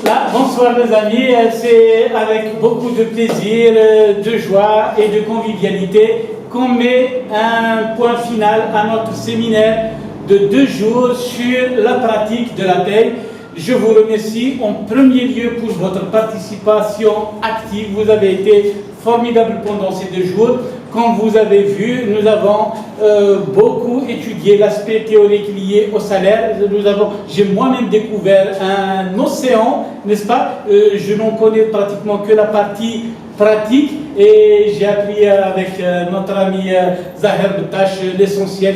Là, bonsoir mes amis, c'est avec beaucoup de plaisir, de joie et de convivialité qu'on met un point final à notre séminaire de 2 jours sur la pratique de la paix. Je vous remercie en premier lieu pour votre participation active. Vous avez été formidable pendant ces 2 jours. Comme vous avez vu, nous avons beaucoup étudié l'aspect théorique lié au salaire. J'ai moi-même découvert un océan, n'est-ce pas? Je n'en connais pratiquement que la partie pratique et j'ai appris avec notre ami Zahir Betash l'essentiel.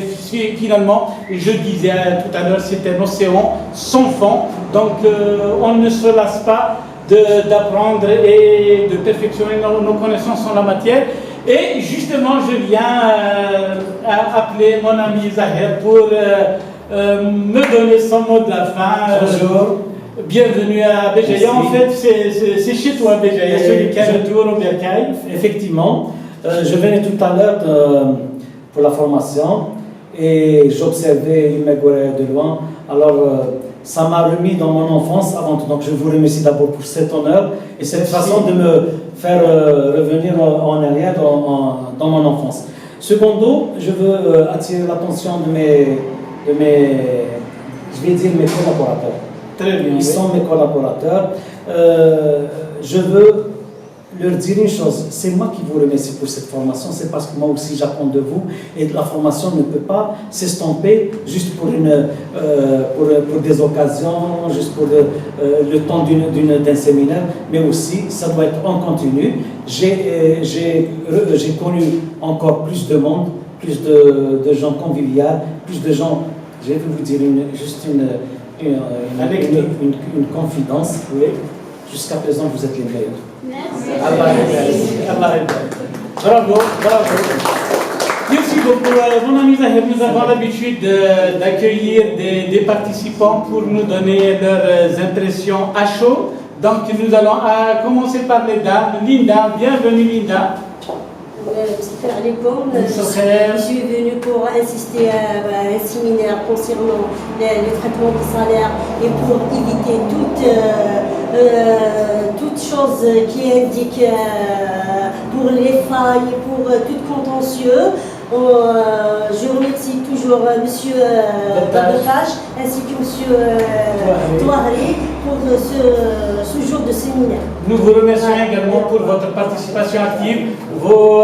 Finalement, je disais tout à l'heure, c'est un océan sans fond. Donc, on ne se lasse pas d'apprendre et de perfectionner nos connaissances en la matière. Et justement, je viens appeler mon ami Zahir pour me donner son mot de la fin. Bonjour. Bienvenue à Béjaïa. En fait, c'est chez toi, Béjaïa, celui qui a le tour au Bercail. Effectivement. Je venais tout à l'heure pour la formation et j'observais Imegore de loin. Alors, ça m'a remis dans mon enfance avant tout. Donc, je vous remercie d'abord pour cet honneur et cette façon de me faire revenir en arrière dans mon enfance. Secondo, je veux attirer l'attention de mes collaborateurs. Très bien. Ils sont mes collaborateurs. Je veux leur dire une chose, c'est moi qui vous remercie pour cette formation, c'est parce que moi aussi j'apprends de vous et la formation ne peut pas s'estomper juste pour des occasions, juste pour le temps d'un séminaire, mais aussi ça doit être en continu. J'ai connu encore plus de monde, plus de gens conviviaux, plus de gens, je vais vous dire une confidence. Oui. Jusqu'à présent, vous êtes les meilleurs. Merci. Bravo, bravo. Merci beaucoup. Mon ami Zahir, nous avons l'habitude d'accueillir des participants pour nous donner leurs impressions à chaud. Donc, nous allons commencer par les dames. Linda, bienvenue Linda. Je suis venue pour assister à un séminaire concernant le traitement du salaire et pour éviter toute chose qui indique pour les failles, pour tout contentieux. Je remercie toujours M. Betash ainsi que M. Touahri pour ce jour de séminaire. Nous vous remercions également pour votre participation active, vos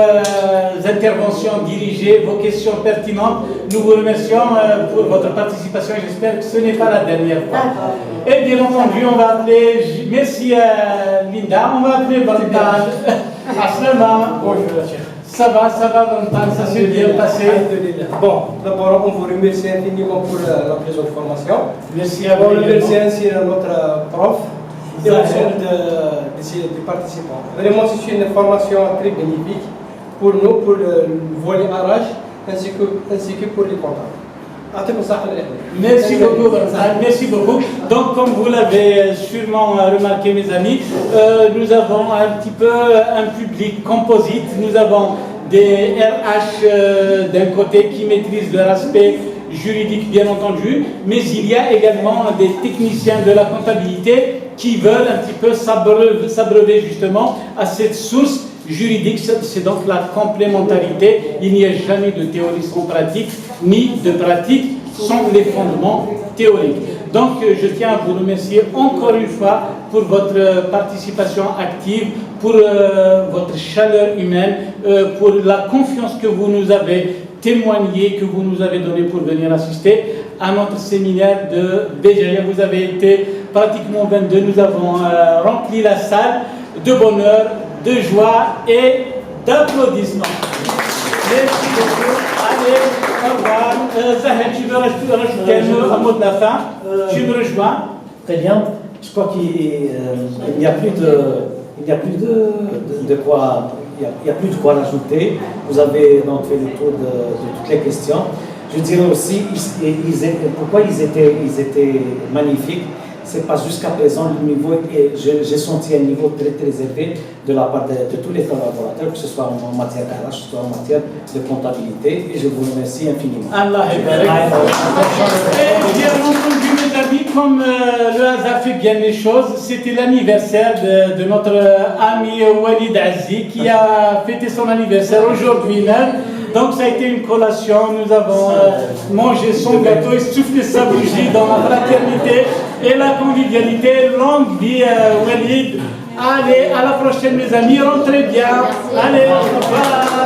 interventions dirigées, vos questions pertinentes. Nous vous remercions pour votre participation et j'espère que ce n'est pas la dernière fois. Et bien entendu, on va appeler, merci Linda, on va appeler Bantal. Aslama. Bonjour. Ça va, Bantal, ça s'est bien passé. Bon, d'abord, on vous remercie infiniment pour la présente formation. Merci à vous. On remercie ainsi notre prof et l'ensemble des participants. Vraiment, c'est une formation très bénéfique pour nous, pour le volet arrache, ainsi que pour les comptables. Merci beaucoup, Bantal, merci beaucoup. Donc, comme vous l'avez sûrement remarqué, mes amis, nous avons un petit peu un public composite. Nous avons des RH d'un côté qui maîtrisent leur aspect juridique, bien entendu, mais il y a également des techniciens de la comptabilité qui veulent un petit peu s'abreuver justement à cette source juridique. C'est donc la complémentarité. Il n'y a jamais de théorie sans pratique, ni de pratique sans les fondements théoriques. Donc, je tiens à vous remercier encore une fois pour votre participation active, pour votre chaleur humaine, pour la confiance que vous nous avez témoignée, que vous nous avez donnée pour venir assister à notre séminaire de Béjaïa. Vous avez été pratiquement 22. Nous avons rempli la salle de bonheur, de joie et d'applaudissements. Merci beaucoup. Allez, au revoir. Zahir, tu veux rajouter un mot de la fin? Tu me rejoins? Très bien. Je crois qu'il n'y a plus de quoi rajouter. Vous avez donc fait le tour de toutes les questions. Je dirais aussi pourquoi ils étaient magnifiques. C'est parce que jusqu'à présent, le niveau, j'ai senti un niveau très très élevé de la part de tous les collaborateurs, que ce soit en matière d'arrache, que ce soit en matière de comptabilité, et je vous remercie infiniment. Allah Aujourd'hui, comme le hasard fait bien les choses, c'était l'anniversaire de notre ami Walid Azzi qui a fêté son anniversaire aujourd'hui même. Donc ça a été une collation, nous avons mangé son gâteau et soufflé sa bougie dans la fraternité et la convivialité. Longue vie Walid. Allez, à la prochaine mes amis, rentrez bien. Allez, au revoir.